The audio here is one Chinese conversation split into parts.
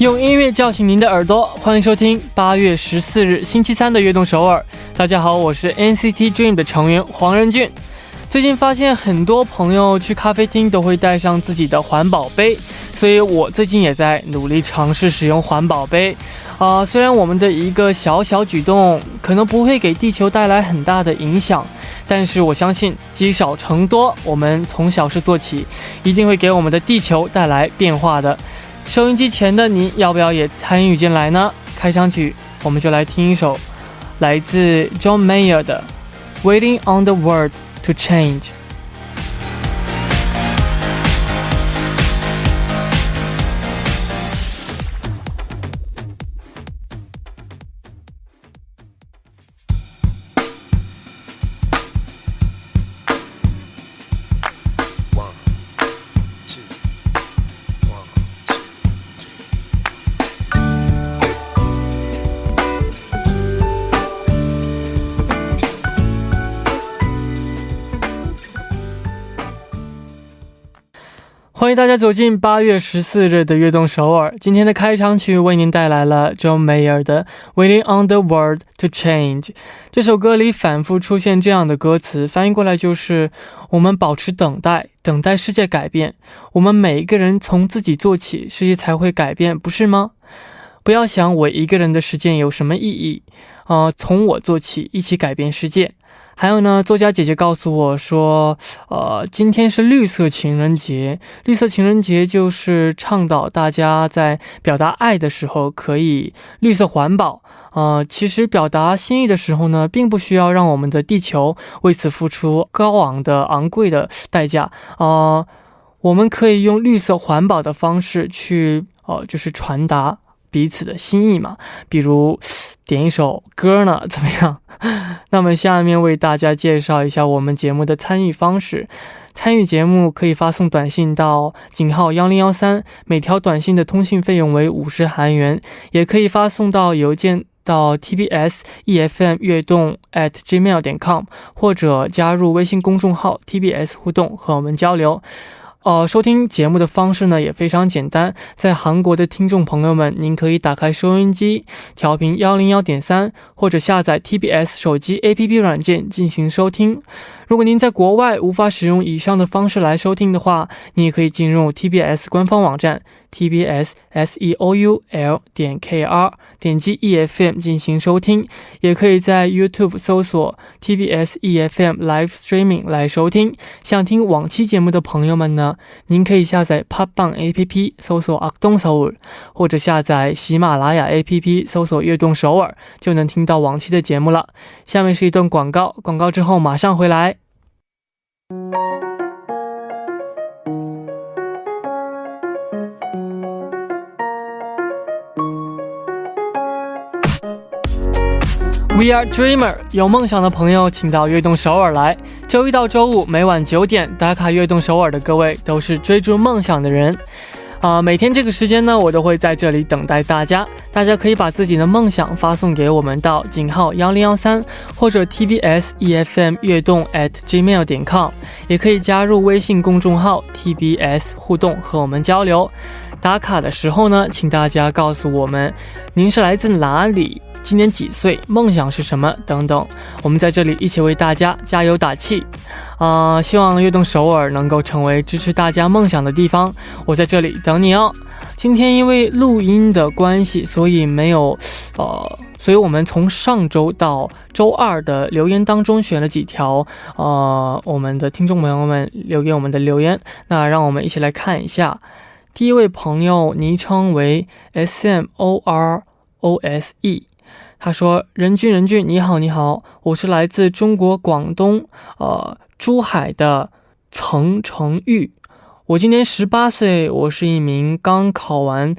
用音乐叫醒您的耳朵，欢迎收听8月14日星期三的悦动首尔。大家好，我是 NCT Dream 的成员黄仁俊。最近发现很多朋友去咖啡厅都会带上自己的环保杯，所以我最近也在努力尝试使用环保杯。虽然我们的一个小小举动可能不会给地球带来很大的影响，但是我相信积少成多，我们从小事做起，一定会给我们的地球带来变化的。收音机前的你要不要也参与进来呢？开场曲我们就来听一首来自 John Mayer 的 Waiting on the World to Change。欢迎大家走进8月14日的悦动首尔。今天的开场曲为您带来了 John Mayer 的 Waiting on the World to Change。 这首歌里反复出现这样的歌词，翻译过来就是我们保持等待，等待世界改变，我们每一个人从自己做起，世界才会改变，不是吗？不要想我一个人的实践有什么意义，从我做起，一起改变世界。还有呢，作家姐姐告诉我说，今天是绿色情人节。绿色情人节就是倡导大家在表达爱的时候可以绿色环保。其实表达心意的时候呢，并不需要让我们的地球为此付出昂贵的代价。我们可以用绿色环保的方式去，就是传达彼此的心意嘛，比如点一首歌呢，怎么样？那么下面为大家介绍一下我们节目的参与方式。参与节目可以发送短信到井号1013，每条短信的通信费用为50韩元，也可以发送到邮件到 tbsefm 悦动 @gmail.com， 或者加入微信公众号 TBS 互动和我们交流。收听节目的方式呢也非常简单，在韩国的听众朋友们，您可以打开收音机调频101.3，或者下载 TBS 手机 APP 软件进行收听。如果您在国外无法使用以上的方式来收听的话，你也可以进入 TBS 官方网站 tbsseoul.kr， 点击 EFM 进行收听，也可以在 YouTube 搜索 TBS EFM Live Streaming 来收听。想听往期节目的朋友们呢，您可以下载 팟빵 APP 搜索 악동서울， 或者下载喜马拉雅 APP 搜索悦动首尔，就能听到往期的节目了。下面是一段广告，广告之后马上回来。We are dreamer， 有梦想的朋友请到悦动首尔来。周一到周五每晚9点打卡悦动首尔的各位都是追逐梦想的人。每天这个时间呢，我都会在这里等待大家。大家可以把自己的梦想发送给我们到井号1013，或者 TBS EFM 悦动 @gmail.com， 也可以加入微信公众号 TBS 互动和我们交流。打卡的时候呢，请大家告诉我们您是来自哪里，今年几岁，梦想是什么等等，我们在这里一起为大家加油打气。希望悦动首尔能够成为支持大家梦想的地方，我在这里等你哦。今天因为录音的关系，所以我们从上周到周二的留言当中选了几条我们的听众朋友们留给我们的留言，那让我们一起来看一下。第一位朋友昵称为 SMOROSE，他说，仁俊你好，我是来自中国广东珠海的曾成玉，我今年18岁，我是一名刚考完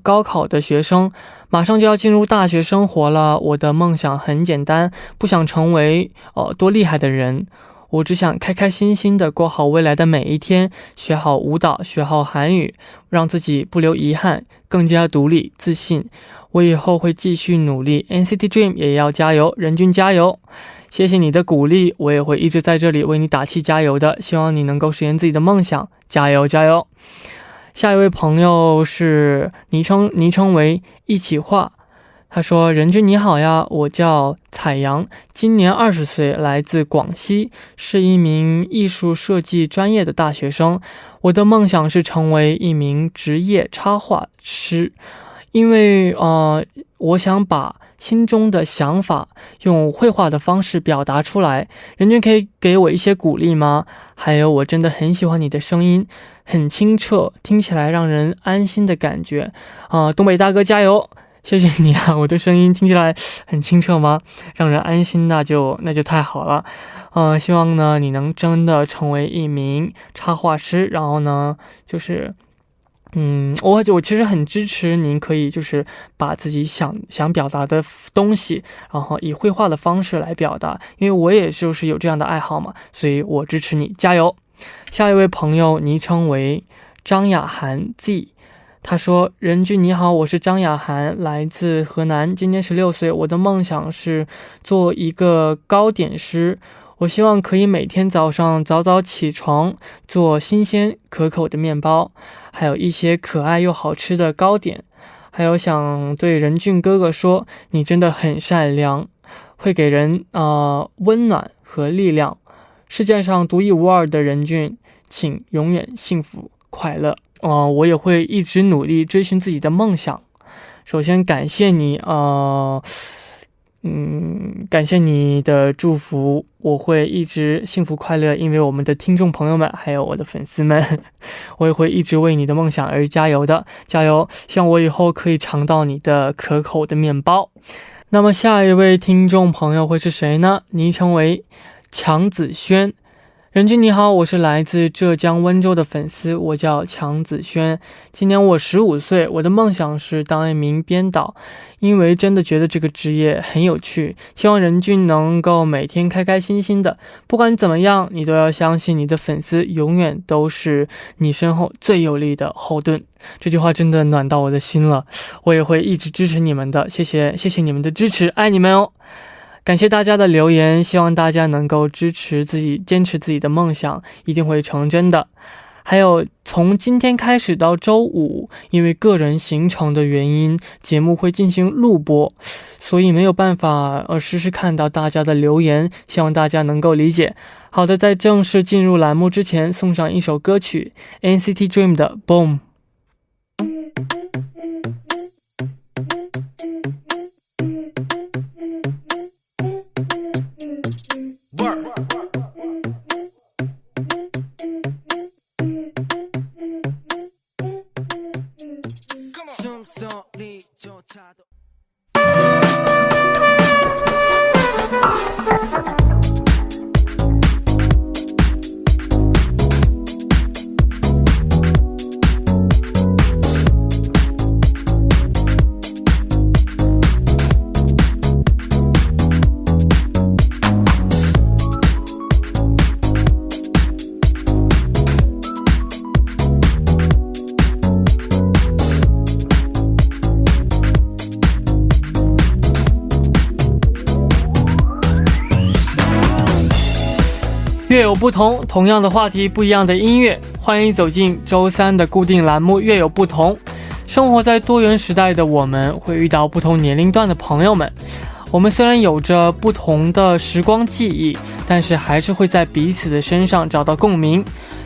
高考的学生，马上就要进入大学生活了。我的梦想很简单，不想成为多厉害的人，我只想开开心心的过好未来的每一天，学好舞蹈，学好韩语，让自己不留遗憾，更加独立自信。我以后会继续努力， NCT Dream 也要加油，仁俊加油。谢谢你的鼓励，我也会一直在这里为你打气加油的，希望你能够实现自己的梦想，加油加油。下一位朋友是昵称为一起画，他说任君你好呀，我叫彩阳，今年20岁，来自广西，是一名艺术设计专业的大学生。我的梦想是成为一名职业插画师，因为我想把心中的想法用绘画的方式表达出来。任君可以给我一些鼓励吗？还有我真的很喜欢你的声音，很清澈，听起来让人安心的感觉。东北大哥加油！谢谢你啊，我的声音听起来很清澈吗？让人安心，那就太好了。希望呢你能真的成为一名插画师，然后呢就是我其实很支持您可以就是把自己想表达的东西，然后以绘画的方式来表达，因为我也就是有这样的爱好嘛，所以我支持你，加油。下一位朋友昵称为张雅涵 Z，他说任君你好，我是张雅涵，来自河南，今年16岁，我的梦想是做一个糕点师，我希望可以每天早上早早起床，做新鲜可口的面包，还有一些可爱又好吃的糕点。还有想对任俊哥哥说，你真的很善良，会给人温暖和力量，世界上独一无二的任俊，请永远幸福快乐。我也会一直努力追寻自己的梦想。首先感谢你感谢你的祝福，我会一直幸福快乐，因为我们的听众朋友们还有我的粉丝们，我也会一直为你的梦想而加油的，加油，希望我以后可以尝到你的可口的面包。那么下一位听众朋友会是谁呢？昵称为强子轩，任君你好，我是来自浙江温州的粉丝，我叫强子轩，今年我15岁，我的梦想是当一名编导，因为真的觉得这个职业很有趣，希望任君能够每天开开心心的，不管怎么样，你都要相信你的粉丝永远都是你身后最有力的后盾。这句话真的暖到我的心了，我也会一直支持你们的，谢谢你们的支持，爱你们哦。感谢大家的留言，希望大家能够支持自己，坚持自己的梦想，一定会成真的。还有从今天开始到周五，因为个人行程的原因，节目会进行录播，所以没有办法实时看到大家的留言，希望大家能够理解。好的，在正式进入栏目之前，送上一首歌曲 NCT Dream 的 Boom。乐有不同，同样的话题，不一样的音乐，欢迎走进周三的固定栏目乐有不同。生活在多元时代的我们，会遇到不同年龄段的朋友们，我们虽然有着不同的时光记忆，但是还是会在彼此的身上找到共鸣。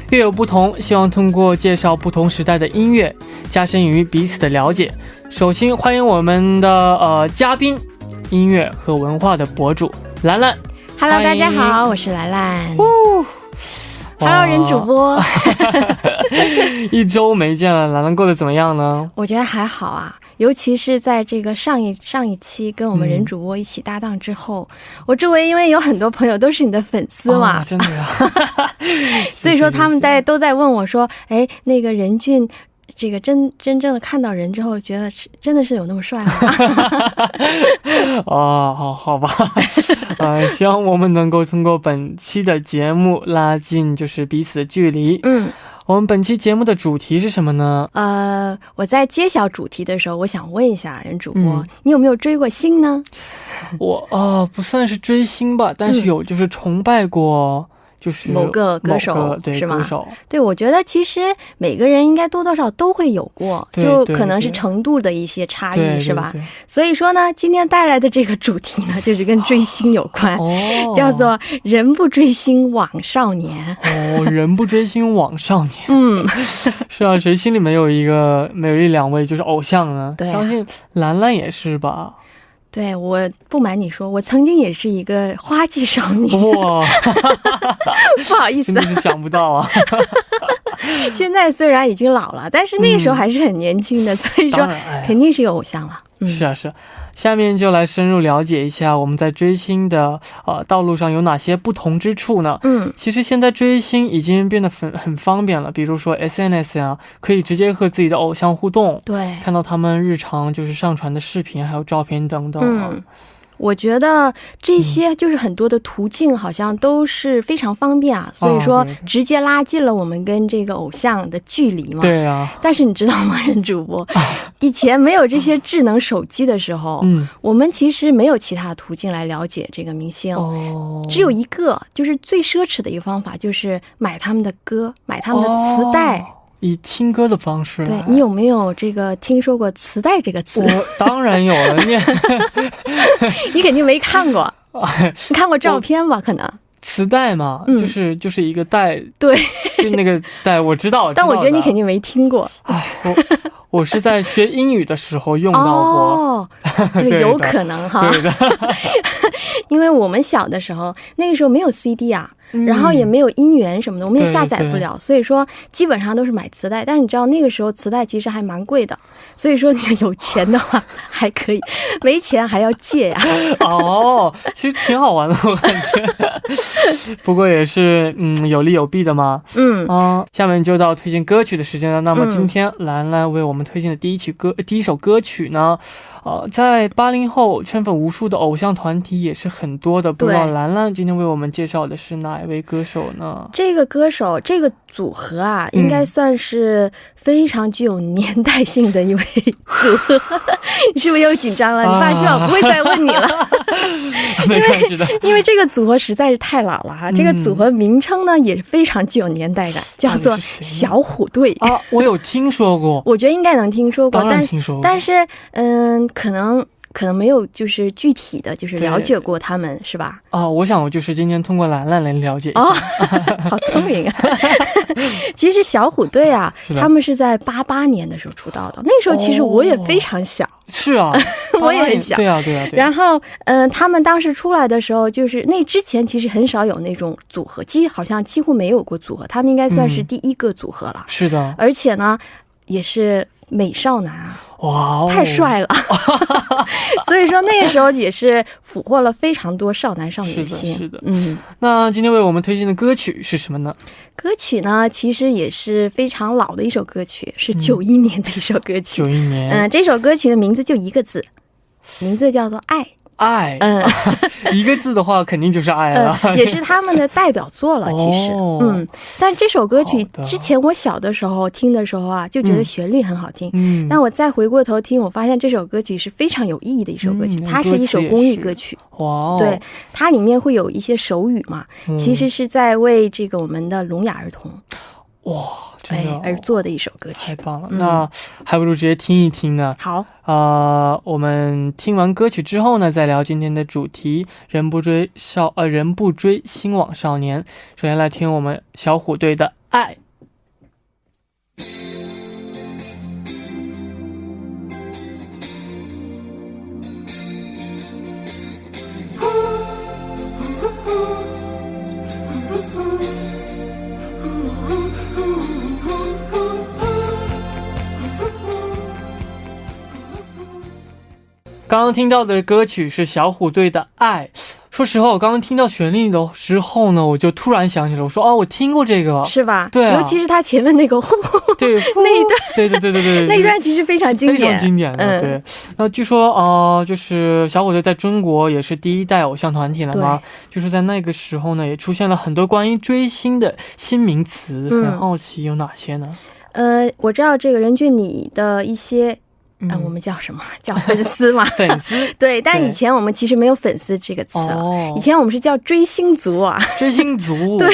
乐有不同，希望通过介绍不同时代的音乐，加深于彼此的了解。首先欢迎我们的嘉宾，音乐和文化的博主兰兰。Hello， 大家好，我是兰兰。Hello， 任主播。一周没见了，兰兰过得怎么样呢？我觉得还好啊，尤其是在这个上一期跟我们任主播一起搭档之后，我周围因为有很多朋友都是你的粉丝嘛，真的呀。所以说他们都在问我说，哎，那个任俊。这个真正的看到人之后，觉得真的是有那么帅吗？好吧。希望我们能够通过本期的节目拉近就是彼此的距离。我们本期节目的主题是什么呢？我在揭晓主题的时候，我想问一下任主播，你有没有追过星呢？我不算是追星吧，但是有就是崇拜过就是某个歌手某个对是吗歌手，对，我觉得其实每个人应该多多少少都会有过，对对就可能是对程度的一些差异，对是吧？？对对所以说呢，今天带来的这个主题呢，就是跟追星有关，哦，叫做“人不追星枉少年哦，人不追星枉少年”。嗯，是啊，谁心里没有一两位就是偶像呢？对啊相信兰兰也是吧？对，我不瞒你说，我曾经也是一个花季少女，哇，不好意思真的，是想不到啊！现在虽然已经老了，但是那个时候还是很年轻的，所以说当然，哎呀肯定是有偶像了。是啊是啊，下面就来深入了解一下我们在追星的道路上有哪些不同之处呢？其实现在追星已经变得很方便了，比如说 SNS 啊，可以直接和自己的偶像互动，对，看到他们日常就是上传的视频还有照片等等啊。我觉得这些就是很多的途径好像都是非常方便啊，所以说对对直接拉近了我们跟这个偶像的距离嘛。对啊，但是你知道吗，任主播，以前没有这些智能手机的时候，我们其实没有其他途径来了解这个明星，只有一个，就是最奢侈的一个方法，就是买他们的歌，买他们的磁带。以听歌的方式。对，你有没有这个听说过磁带这个词？我当然有了，你肯定没看过，你看过照片吧？可能磁带嘛，就是一个带，对，就那个带，我知道。但我觉得你肯定没听过。我是在学英语的时候用到过。对，有可能哈。对的，因为我们小的时候，那个时候没有 CD 啊。然后也没有音源什么的，我们也下载不了，所以说基本上都是买磁带。但是你知道那个时候磁带其实还蛮贵的，所以说你有钱的话还可以，没钱还要借呀。其实挺好玩的，我感觉。不过也是有利有弊的嘛。下面就到推荐歌曲的时间了。那么今天兰兰为我们推荐的第一首歌曲呢，在80后圈粉无数的偶像团体也是很多的。不知道兰兰今天为我们介绍的是哪一位歌手呢？这个歌手，这个组合啊，应该算是非常具有年代性的一位组合。你是不是又紧张了？你放心，我不会再问你了。没关系的，因为这个组合实在是太老了哈。这个组合名称呢也非常具有年代感，叫做小虎队啊。我有听说过，我觉得应该能听说过，当然听说过，但是可能没有就是具体的就是了解过他们，是吧？我想我就是今天通过兰兰来了解一下。好聪明啊！其实小虎队啊，他们是在88年的时候出道的，那时候其实我也非常小。是啊，我也很小。对啊。然后他们当时出来的时候，就是那之前其实很少有那种组合，好像几乎没有过组合，他们应该算是第一个组合了。是的，而且呢也是美少男啊。哇，太帅了。所以说那个时候也是俘获了非常多少男少女的心。是的。那今天为我们推荐的歌曲是什么呢？歌曲呢其实也是非常老的一首歌曲，是91年的一首歌曲。91年。这首歌曲的名字就一个字，名字叫做爱。一个字的话肯定就是爱了。也是他们的代表作了其实。但这首歌曲之前我小的时候听的时候啊，就觉得旋律很好听。但我再回过头听，我发现这首歌曲是非常有意义的一首歌曲。它是一首公益歌曲。对，它里面会有一些手语嘛，其实是在为这个我们的聋哑儿童而做的一首歌曲。太棒了。那还不如直接听一听呢。好，我们听完歌曲之后呢，再聊今天的主题，人不追星枉少年。首先来听我们小虎队的爱。刚刚听到的歌曲是小虎队的《爱》。说实话，我刚刚听到旋律的时候呢，我就突然想起来，我说我听过这个，是吧？对，尤其是他前面那个对那一段，对，那一段其实非常经典，非常经典的。对，那据说就是小虎队在中国也是第一代偶像团体了嘛，就是在那个时候呢，也出现了很多关于追星的新名词，很好奇有哪些呢？我知道这个任俊你的一些我们叫什么？叫粉丝嘛。粉丝。对，但以前我们其实没有粉丝这个词了，以前我们是叫追星族啊。追星族。对，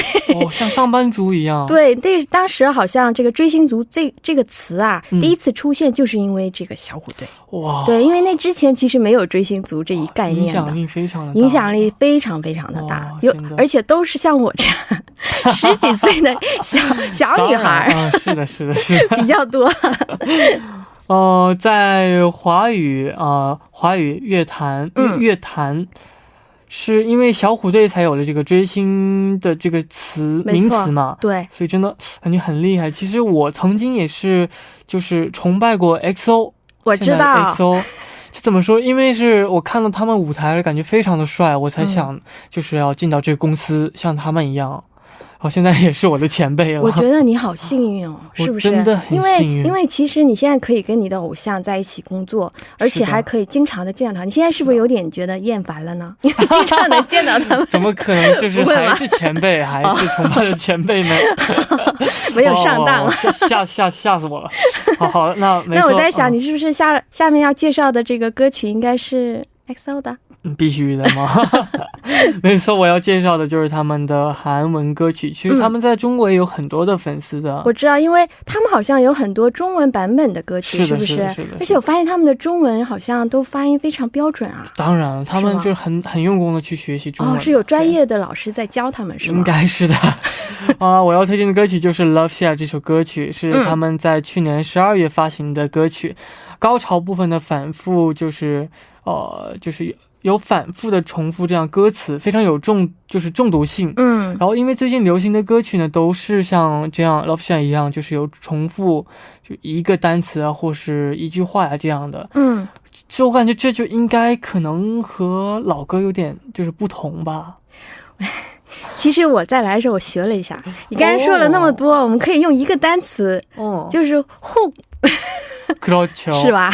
像上班族一样。对，当时好像这个追星族这个词啊，第一次出现就是因为这个小虎队。哇。对，因为那之前其实没有追星族这一概念的。影响力非常的大。影响力非常非常的大，而且都是像我这样10几岁的小女孩。是的，比较多。在华语乐坛，是因为小虎队才有了这个追星的这个名词嘛？对，所以真的感觉很厉害。其实我曾经也是就是崇拜过 XO。 我知道 XO 怎么说，因为是我看到他们舞台感觉非常的帅，我才想就是要进到这个公司像他们一样。现在也是我的前辈了。我觉得你好幸运哦，是不是？真的很幸运。因为其实你现在可以跟你的偶像在一起工作，而且还可以经常的见到他。你现在是不是有点觉得厌烦了呢？因为经常能见到他们。怎么可能，就是还是前辈，还是崇拜的前辈呢？没有上当了。吓死我了。好，那我在想，你是不是下面要介绍的这个歌曲应该是 XO 的？必须的吗？没错，我要介绍的就是他们的韩文歌曲。其实他们在中国也有很多的粉丝的。我知道，因为他们好像有很多中文版本的歌曲，是不是？而且我发现他们的中文好像都发音非常标准啊。当然，他们就是很用功的去学习中文。是有专业的老师在教他们，是吗？应该是的。我要推荐的歌曲就是《Love Shack》这首歌曲，是他们在去年12月发行的歌曲。高潮部分的反复就是有反复的重复这样歌词，非常有中毒性。然后因为最近流行的歌曲呢都是像这样 Love Shack 一样，就是有重复，就一个单词啊或是一句话这样的。所以我感觉这就应该可能和老歌有点就是不同吧。其实我在来的时候我学了一下，你刚才说了那么多，我们可以用一个单词，就是 hook。是吧？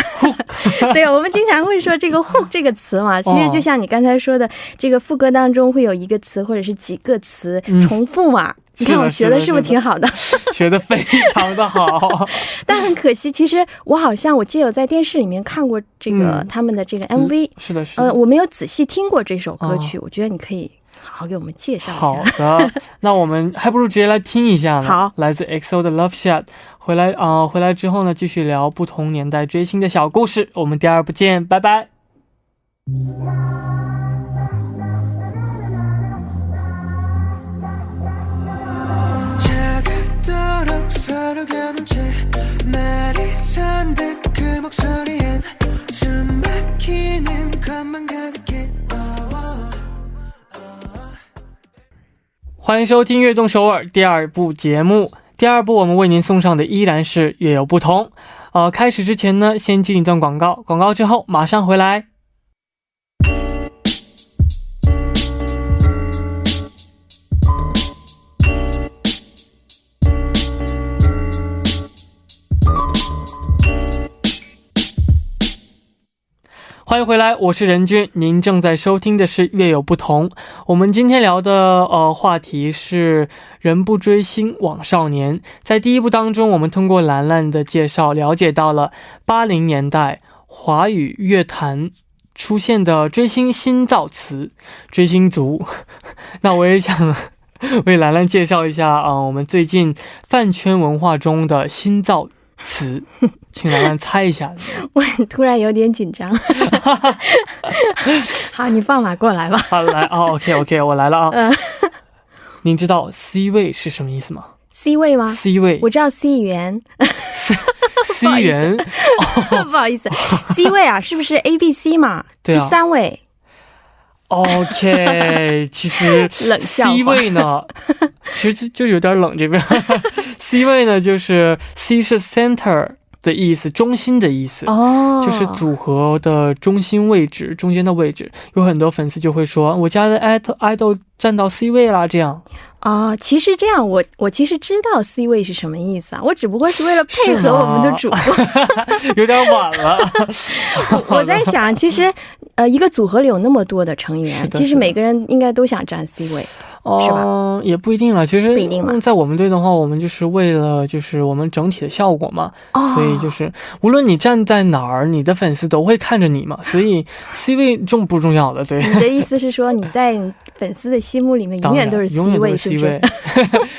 对，我们经常会说这个 hook 这个词嘛，其实就像你刚才说的，这个副歌当中会有一个词或者是几个词重复嘛。你看我学的是不是挺好的？学的非常的好。但很可惜，其实我记得我在电视里面看过这个他们的这个 MV。是的。我没有仔细听过这首歌曲，我觉得你可以好好给我们介绍一下。好的，那我们还不如直接来听一下呢。好，来自 XO 的 Love Shack。回来之后呢，继续聊不同年代追星的小故事。我们第2部见，拜拜。欢迎收听悦动首尔第2部节目。第2部我们为您送上的依然是乐有不同。开始之前呢，先进一段广告，广告之后马上回来。欢迎回来，我是任俊，您正在收听的是乐有不同。我们今天聊的话题是人不追星枉少年。在第1部当中，我们通过兰兰的介绍了解到了80年代华语乐坛出现的追星新造词追星族。那我也想为兰兰介绍一下我们最近饭圈文化中的新造词，请兰兰猜一下。我突然有点紧张。好，你放马过来吧。好，来OK 我来了啊。您知道 C 位是什么意思吗？ C 位吗？ C 位我知道 C 元。C 元不好意思，C 位啊，是不是 ABC 嘛？对啊，第3位。OK， 其实 C 位呢，其实就有点冷这边。C 位呢，就是 C 是 center 的意思，中心的意思，就是组合的中心位置，中间的位置。有很多粉丝就会说，我家的 idol 站到 C 位啦，这样。其实这样，我其实知道 C 位是什么意思啊，我只不过是为了配合我们的主播。有点晚了。我在想，其实一个组合里有那么多的成员，其实每个人应该都想站 C 位。是吧？也不一定了，其实不一定嘛。在我们队的话，我们就是为了就是我们整体的效果嘛，所以就是无论你站在哪儿，你的粉丝都会看着你嘛，所以 C 位重不重要的？对，你的意思是说你在粉丝的心目里面永远都是 C 位，是不是？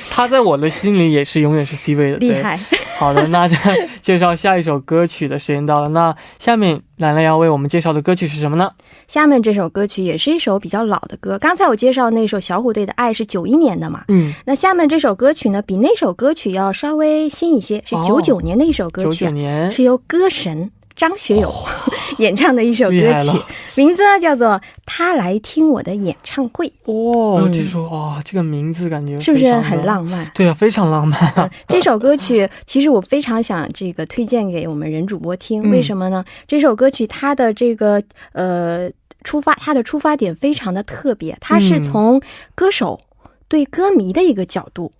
他在我的心里也是永远是 C 位的，厉害。好的，那介绍下一首歌曲的时间到了，那下面兰兰要为我们介绍的歌曲是什么呢？下面这首歌曲也是一首比较老的歌，刚才我介绍那首小虎队的爱是91年的嘛，那下面这首歌曲呢比那首歌曲要稍微新一些，是99年的一首歌曲，是由歌神张学友演唱的一首歌曲，名字呢叫做《他来听我的演唱会》。这首这个名字感觉是不是很浪漫？对啊，非常浪漫。这首歌曲其实我非常想推荐给我们人主播听，为什么呢？这首歌曲它的出发点非常的特别，它是从歌手对歌迷的一个角度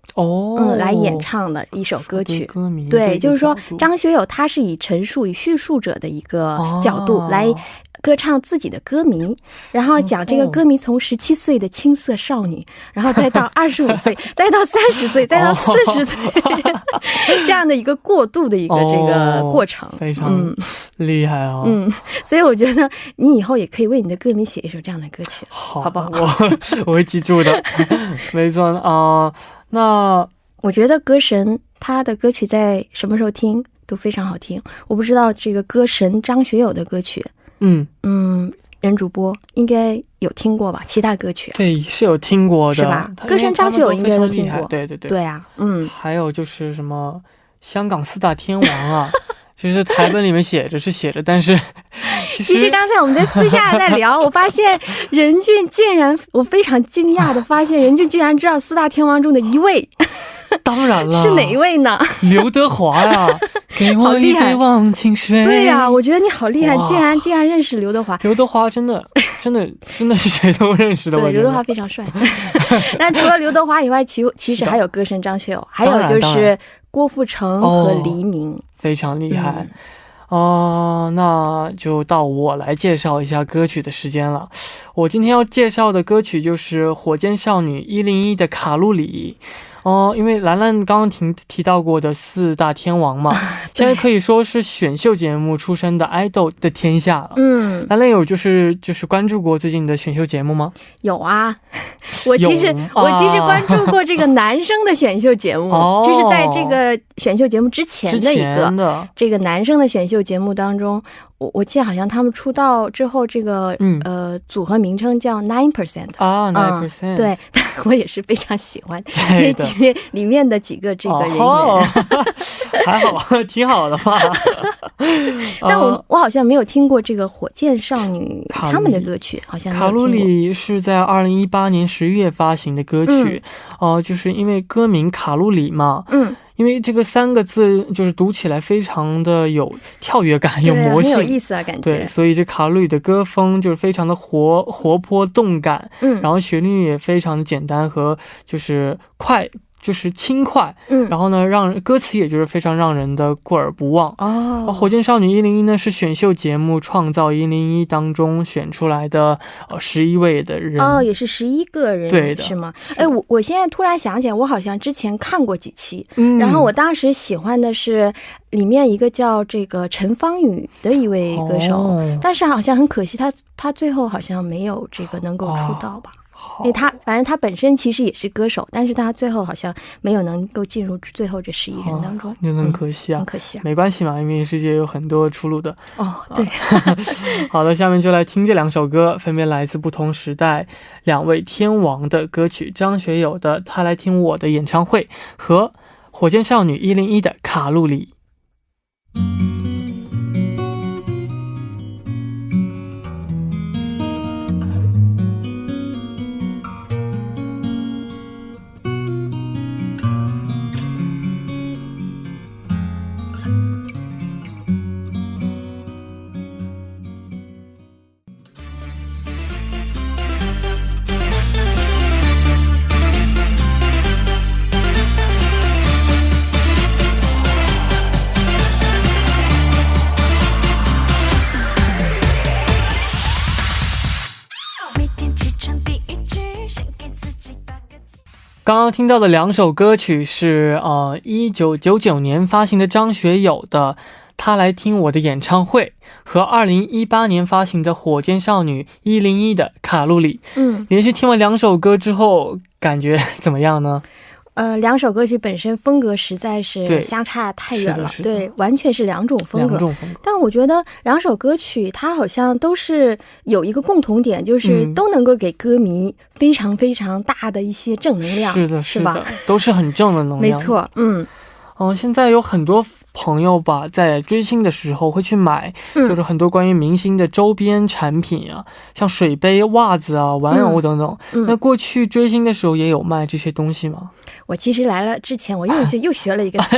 来演唱的一首歌曲。对，就是说张学友他是以陈述以叙述者的一个角度来歌唱自己的歌迷，然后讲这个歌迷从17岁的青涩少女，然后再到25岁，再到30岁，再到40岁，这样的一个过渡的一个这个过程，非常厉害啊！所以我觉得你以后也可以为你的歌迷写一首这样的歌曲，好不好？我会记住的。没错啊，那我觉得歌神他的歌曲在什么时候听都非常好听。我不知道这个歌神张学友的歌曲，人主播应该有听过吧？其他歌曲对是有听过的，是吧？歌神张学友应该都听过，对啊，还有就是什么香港4大天王啊。其实台本里面写着，但是其实刚才我们在私下在聊，我发现任俊竟然，我非常惊讶的发现任俊竟然知道4大天王中的一位。当然了，是哪一位呢？刘德华呀，给我一杯忘情水。对呀，我觉得你好厉害，竟然认识刘德华。刘德华真的是谁都认识的。对，刘德华非常帅。那除了刘德华以外，其实还有歌神张学友，还有就是郭富城和黎明，非常厉害。那就到我来介绍一下歌曲的时间了。我今天要介绍的歌曲就是火箭少女101的卡路里。因为兰兰刚刚提到过的4大天王嘛，现在可以说是选秀节目出身的爱豆的天下了。兰兰有就是关注过最近的选秀节目吗？有啊，我其实关注过这个男生的选秀节目，就是在这个选秀节目之前的一个这个男生的选秀节目当中，我记得好像他们出道之后，这个组合名称叫 9% 9%，对，我也是非常喜欢那里面的几个这个人员，还好，挺好的吧。但我好像没有听过这个火箭少女他们的歌曲，好像没有听过。卡路里是在2018年11月发行的歌曲，就是因为歌名卡路里嘛，因为这个3个字就是读起来非常的有跳跃感，有魔性，很有意思啊，感觉。对，所以这卡路里的歌风就是非常的活泼动感，然后旋律也非常的简单和就是快。就是轻快，然后呢，让歌词也就是非常让人的过耳不忘。火箭少女101呢是选秀节目创造101当中选出来的11位的人，也是11个人，对的，是吗？我现在突然想起来，我好像之前看过几期，然后我当时喜欢的是里面一个叫这个陈芳宇的一位歌手，但是好像很可惜，他最后好像没有这个能够出道吧。因为反正他本身其实也是歌手，但是他最后好像没有能够进入最后这11人当中，真的很可惜啊，很可惜啊。没关系嘛，因为世界有很多出路的。对。好的，下面就来听这2首歌，分别来自不同时代2位天王的歌曲，张学友的《他来听我的演唱会》和火箭少女101的《卡路里》。刚刚听到的两首歌曲是1999年发行的张学友的他来听我的演唱会和2018年发行的火箭少女101的卡路里。连续听完两首歌之后感觉怎么样呢？两首歌曲本身风格实在是相差太远了，对，完全是两种风格。但我觉得两首歌曲它好像都是有一个共同点，就是都能够给歌迷非常非常大的一些正能量。是的，是吧？都是很正的能量。没错，现在有很多朋友吧，在追星的时候会去买，就是很多关于明星的周边产品啊，像水杯、袜子啊、玩偶等等。那过去追星的时候也有卖这些东西吗？我其实来了之前我又学了一个词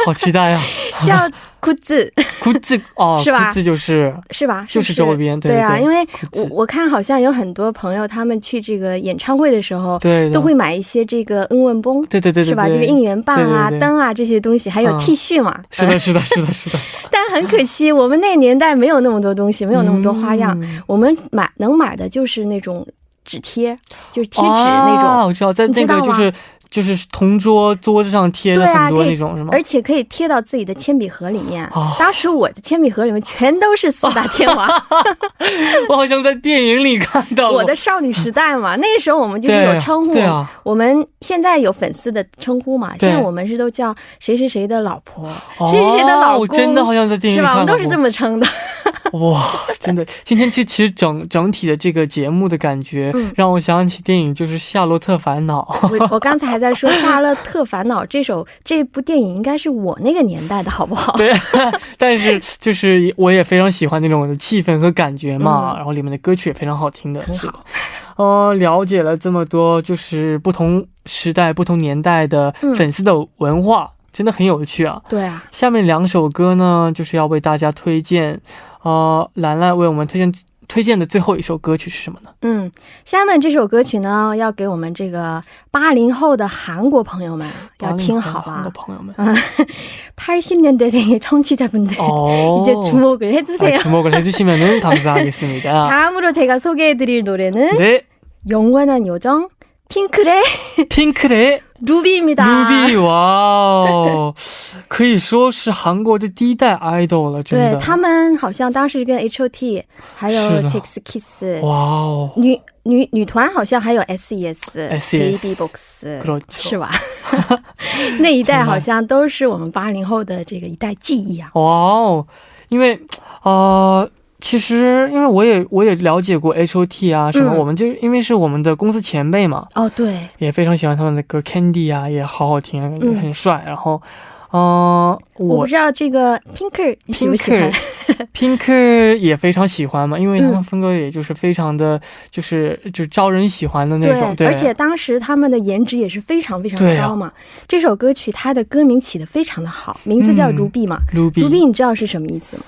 好期待啊，叫裤子。裤子哦，是吧？裤子就是吧？就是周边。对啊，因为我看好像有很多朋友他们去这个演唱会的时候都会买一些这个응원 봉，对对对，是吧？就是应援棒啊、灯啊这些东西，还有 T 恤嘛。是的是的是的是的。但很可惜我们那个年代没有那么多东西，没有那么多花样，我们能买的就是那种纸贴，就是贴纸那种。我知道，在那个就是同桌桌子上贴的很多那种，是吗？而且可以贴到自己的铅笔盒里面。当时我的铅笔盒里面全都是四大天王。我好像在电影里看到我的少女时代嘛，那个时候我们就是有称呼，我们现在有粉丝的称呼嘛，现在我们是都叫谁谁谁的老婆，谁谁谁的老公，真的好像在电影里看到过，是吧？我们都是这么称的。哇，真的，今天其实整体的这个节目的感觉让我想起电影，就是《夏洛特烦恼》。我刚才还在说《夏洛特烦恼》这部电影应该是我那个年代的，好不好？对，但是就是我也非常喜欢那种气氛和感觉嘛，然后里面的歌曲也非常好听的。是的，了解了这么多，就是不同时代、不同年代的粉丝的文化。真的很有趣啊。对啊，下面两首歌呢就是要为大家推荐，兰兰为我们推荐的最后一首歌曲是什么呢？下面这首歌曲呢要给我们这个80后的韩国朋友们要听好了。80년대생의 청취자분들 이제 주목을 해주세요. 주목을 해주시면 감사하겠습니다. 다음으로 제가 소개해드릴 노래는 영원한 요정 핑클의 루비입니다. 루비， 哇，可以说是韩国的第一代 idol 了，真的。对，他们好像当时跟 H.O.T 还有 TXT， 哇哦，女团好像还有 SES、Baby Box， 是吧？那一代好像都是我们80后的这个一代记忆啊。哇哦，因为其实因为我也了解过 H.O.T 啊什么，我们就因为是我们的公司前辈嘛，对，也非常喜欢他们的歌 Candy 啊，也好好听，很帅。然后我不知道这个 Pinker 你喜不喜欢？Pinker 也非常喜欢嘛，因为他们风格也就是非常的就是招人喜欢的那种。对，而且当时他们的颜值也是非常非常高嘛。这首歌曲它的歌名起得非常的好，名字叫 Ruby 嘛。Ruby 你知道是什么意思吗？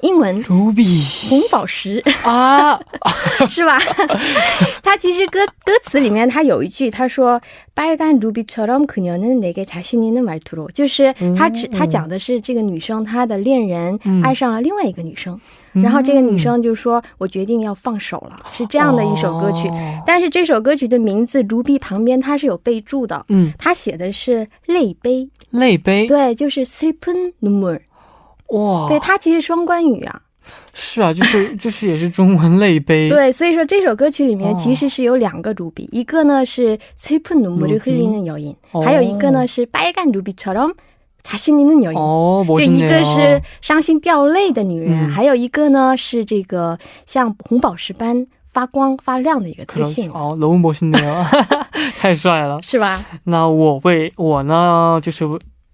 英文 Ruby 红宝石啊，是吧？他其实歌词里面他有一句，他说빨간 루비처럼 그녀는 내게 자신 있는 말투로， 就是他讲的是这个女生她的恋人爱上了另外一个女生，然后这个女生就说我决定要放手了，是这样的一首歌曲。但是这首歌曲的名字 Ruby 旁边它是有备注的，他写的是泪杯，泪杯，对，就是 슬픈 눈물。哇，对，它其实双关语啊。是啊，就是也是中文泪杯。对，所以说这首歌曲里面其实是有两个루비，一个呢是슬픈 눈물을 흘리는 여인，还有一个呢是빨간 루비처럼 자신 있는 여인。就一个是伤心掉泪的女人，还有一个呢是这个像红宝石般发光发亮的一个自信。너무 멋있네요，太帅了，是吧？那我呢就是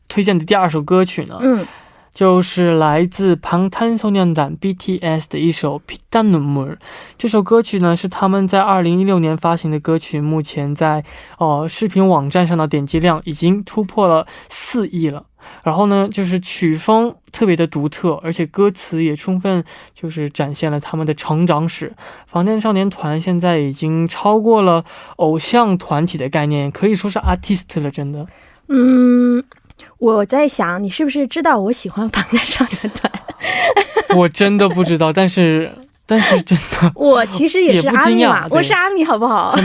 推荐的第二首歌曲呢，就是来自방탄소년단 BTS的一首피땀 눈물。这首歌曲呢是他们在2016年发行的歌曲，目前在视频网站上的点击量已经突破了4亿了。然后呢就是曲风特别的独特，而且歌词也充分就是展现了他们的成长史。防弹少年团现在已经超过了偶像团体的概念，可以说是 artist 了，真的。我在想你是不是知道我喜欢防弹少年团？我真的不知道，但是但是真的我其实也是阿米嘛，我是阿米好不好？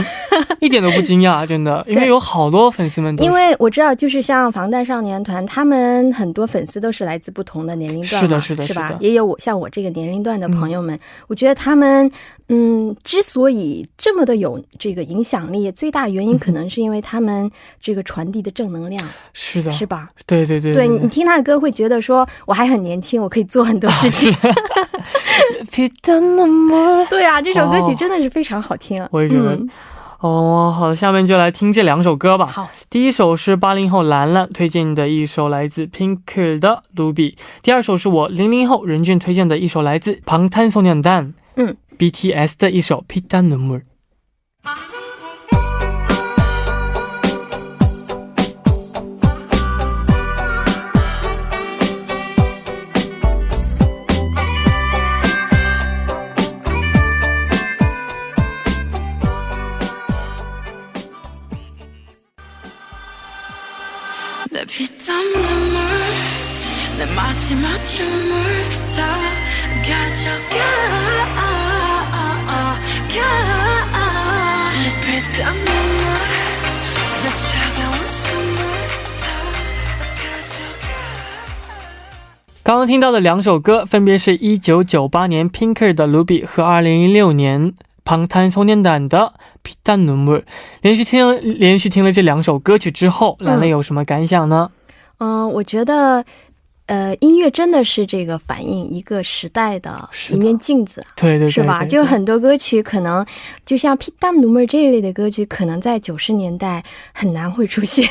一点都不惊讶，真的，因为有好多粉丝们都是，因为我知道就是像防弹少年团，他们很多粉丝都是来自不同的年龄段，是的，是吧？也有像我这个年龄段的朋友们，我觉得他们之所以这么的有这个影响力，最大原因可能是因为他们这个传递的正能量，是的，是吧？对对对，对，你听他的歌会觉得说我还很年轻，我可以做很多事情。对啊，这首歌曲真的是非常好听，我也觉得。好，下面就来听这两首歌吧。好，第一首是80后兰兰推荐的一首来自 Pink 的 Ruby， 第二首是我00后任俊推荐的一首来自방탄소년단 BTS 的一首피땀 눈물。刚刚听到的两首歌分别是1998年 Pink 的 Ruby 和2016年 방탄소년단的 피땀 눈물。 连续听了这两首歌曲之后，兰兰有什么感想呢？我觉得音乐真的是这个反映一个时代的一面镜子，对对对，是吧？就很多歌曲可能就像피땀 눈물这一类的歌曲，可能在90年代很难会出现。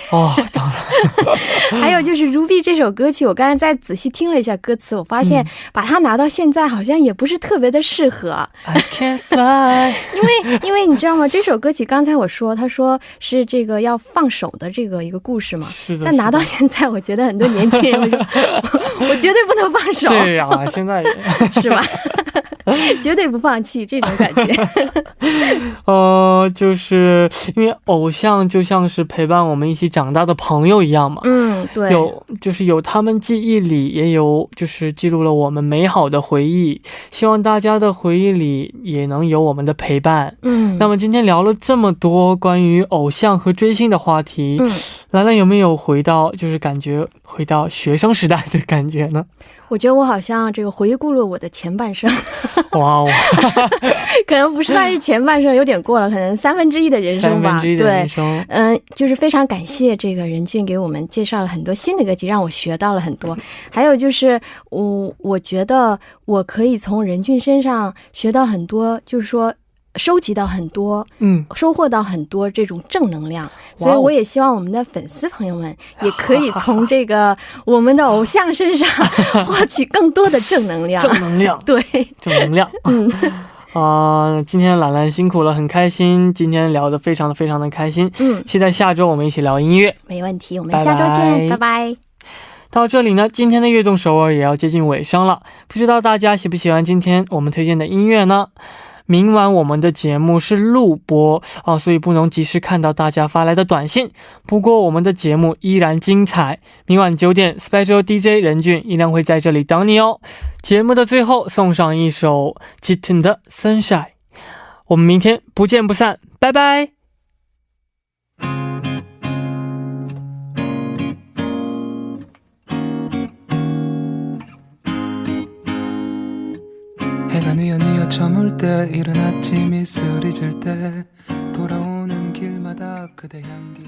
当然。还有就是 Ruby 这首歌曲，我刚才再仔细听了一下歌词，我发现把它拿到现在好像也不是特别的适合。I can't fly。因为你知道吗？这首歌曲刚才我说，他说是这个要放手的这个一个故事嘛。是的。但拿到现在，我觉得很多年轻人会说。我绝对不能放手。对呀，现在是吧？绝对不放弃这种感觉。就是因为偶像就像是陪伴我们一起长大的朋友一样嘛。对，就是有他们记忆里，也有就是记录了我们美好的回忆，希望大家的回忆里也能有我们的陪伴。那么今天聊了这么多关于偶像和追星的话题，兰兰有没有感觉回到学生时代的感觉呢？我觉得我好像这个回顾了我的前半生。哇哦。可能不算是前半生，有点过了，可能1/3的人生吧。对，就是非常感谢这个任俊给我们介绍了很多新的歌曲，让我学到了很多。还有就是我觉得我可以从任俊身上学到很多，就是说收集到很多，收获到很多这种正能量。所以我也希望我们的粉丝朋友们也可以从这个我们的偶像身上获取更多的正能量。正能量，对，正能量。今天兰兰辛苦了，很开心，今天聊得非常的开心。期待下周我们一起聊音乐。没问题，我们下周见，拜拜。到这里呢，今天的悦动首尔也要接近尾声了，不知道大家喜不喜欢今天我们推荐的音乐呢？明晚我们的节目是录播所以不能及时看到大家发来的短信，不过我们的节目依然精彩。明晚9点 Special DJ 任俊依然会在这里等你哦。节目的最后送上一首 Jitten 的 Sunshine， 我们明天不见不散，拜拜。 해가 뉘어뉘어 저물 때 이른 아침 이슬이 질 때 돌아오는 길마다 그대 향기